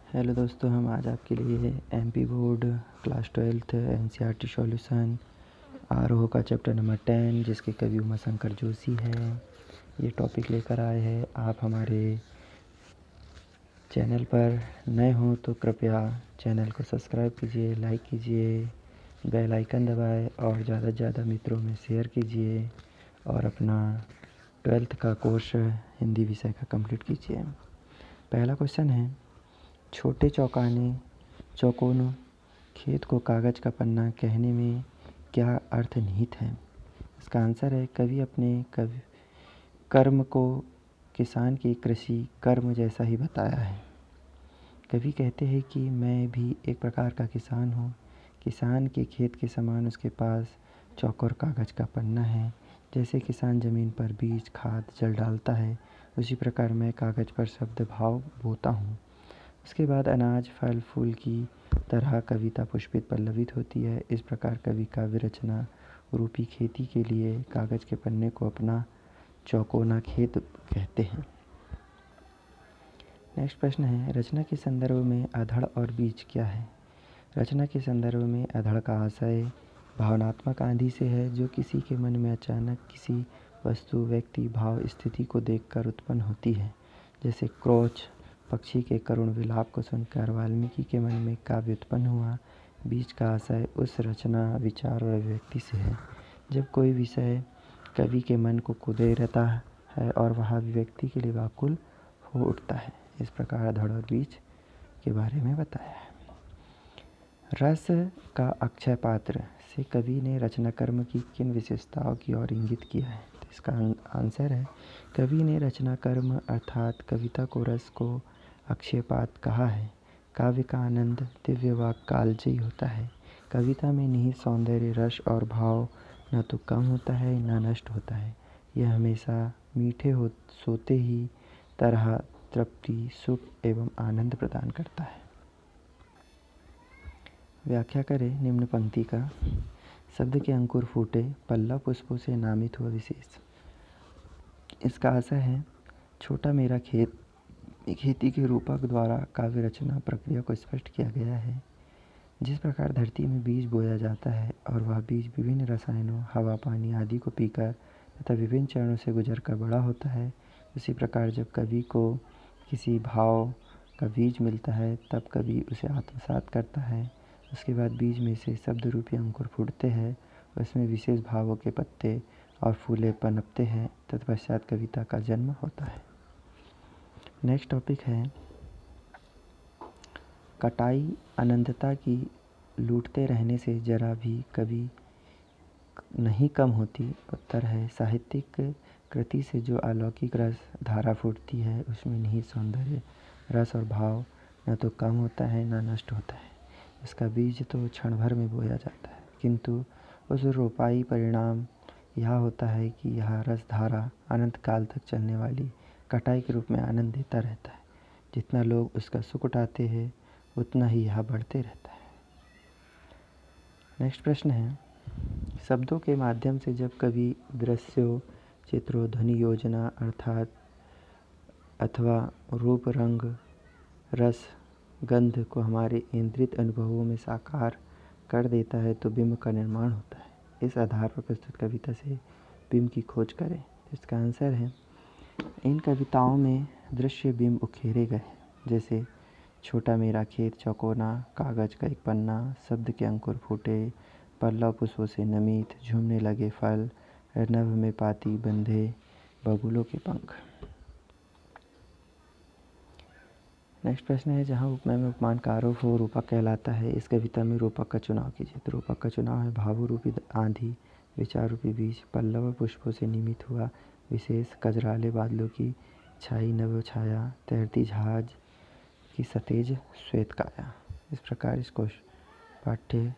Hello दोस्तों, हम आज आपके लिए MP board class 12th NCERT solution आरोह का चैप्टर नंबर 10 जिसके कवि उमाशंकर जोशी है ये टॉपिक लेकर आए हैं। आप हमारे चैनल पर नए हो तो कृपया चैनल को सब्सक्राइब कीजिए, लाइक कीजिए, बेल आइकन दबाएं और ज़्यादा से ज़्यादा मित्रों में शेयर कीजिए और अपना 12th का कोर्स हिंदी विषय का कंप्लीट कीजिए। पहला क्वेश्चन है, छोटे चौकोन खेत को कागज़ का पन्ना कहने में क्या अर्थ निहित है? इसका आंसर है, कवि अपने कर्म को किसान की कृषि कर्म जैसा ही बताया है। कवि कहते हैं कि मैं भी एक प्रकार का किसान हूँ। किसान के खेत के समान उसके पास चौकोर कागज़ का पन्ना है। जैसे किसान ज़मीन पर बीज, खाद, जल डालता है, उसी प्रकार मैं कागज़ पर शब्द भाव बोता हूँ। उसके बाद अनाज, फल, फूल की तरह कविता पुष्पित पल्लवित होती है। इस प्रकार कवि काव्य रचना रूपी खेती के लिए कागज़ के पन्ने को अपना चौकोना खेत कहते हैं। नेक्स्ट प्रश्न है, रचना के संदर्भ में अधड़ और बीज क्या है? रचना के संदर्भ में अधड़ का आशय भावनात्मक आंधी से है जो किसी के मन में अचानक किसी वस्तु, व्यक्ति, भाव, स्थिति को देखकर उत्पन्न होती है। जैसे क्रोच पक्षी के करुण विलाप को सुनकर वाल्मीकि के मन में काव्य उत्पन्न हुआ। बीज का आशय उस रचना, विचार और अभिव्यक्ति से है जब कोई विषय कवि के मन को कुदेह रहता है और वह अभिव्यक्ति के लिए व्याकुल हो उठता है। इस प्रकार अधड़ और बीज के बारे में बताया है। रस का अक्षय पात्र से कवि ने रचना कर्म की किन विशेषताओं की ओर इंगित किया है? तो इसका आंसर है, कवि ने रचना कर्म अर्थात कविता को रस को अक्षय पात्र कहा है। काव्य का आनंद दिव्य व कालजयी होता है। कविता में निहित सौंदर्य, रस और भाव न तो कम होता है न नष्ट होता है। यह हमेशा मीठे सोते ही तरह तृप्ति, सुख एवं आनंद प्रदान करता है। व्याख्या करें निम्न पंक्ति का। शब्द के अंकुर फूटे, पल्लव पुष्पों से नामित हुआ विशेष। इसका आशय है, छोटा मेरा खेत खेती के रूपक द्वारा काव्य रचना प्रक्रिया को स्पष्ट किया गया है। जिस प्रकार धरती में बीज बोया जाता है और वह बीज विभिन्न रसायनों, हवा, पानी आदि को पीकर तथा विभिन्न चरणों से गुजरकर बड़ा होता है, उसी प्रकार जब कवि को किसी भाव का बीज मिलता है तब कवि उसे आत्मसात करता है। उसके बाद बीज में से शब्द रूपी अंकुर फूटते हैं, उसमें विशेष भावों के पत्ते और फूले पनपते हैं, तत्पश्चात कविता का जन्म होता है। नेक्स्ट टॉपिक है, कटाई अनंतता की लूटते रहने से जरा भी कभी नहीं कम होती। उत्तर है, साहित्यिक कृति से जो अलौकिक रस धारा फूटती है उसमें निहित सौंदर्य, रस और भाव न तो कम होता है न नष्ट होता है। इसका बीज तो क्षण भर में बोया जाता है, किंतु उस रोपाई परिणाम यह होता है कि यह रस धारा अनंत काल तक चलने वाली कटाई के रूप में आनंद देता रहता है। जितना लोग उसका सुख उठाते हैं उतना ही यह बढ़ते रहता है। नेक्स्ट प्रश्न है, शब्दों के माध्यम से जब कवि दृश्यों, चित्रों, ध्वनि योजना अर्थात अथवा रूप, रंग, रस, गंध को हमारे इंद्रिय अनुभवों में साकार कर देता है तो बिंब का निर्माण होता है। इस आधार पर प्रस्तुत कविता से बिंब की खोज करें। इसका आंसर है, इन कविताओं में दृश्य बिंब उखेरे गए जैसे छोटा मेरा खेत चौकोना, कागज़ का एक पन्ना, शब्द के अंकुर फूटे, पल्लव पुष्पों से नमित, झूमने लगे फल, नभ में पाती बंधे, बबूलों के पंख। नेक्स्ट प्रश्न है, जहाँ उपमेय में उपमान का आरोप हो रूपक कहलाता है, इस कविता में रूपक का चुनाव कीजिए। तो रूपक का चुनाव है, भावो रूपी आंधी, विचार रूपी बीज, पल्लव पुष्पों से निमित हुआ विशेष, कजराले बादलों की छाई नभ छाया, तैरती जहाज की सतेज श्वेत काया। इस प्रकार इसको पाठ्य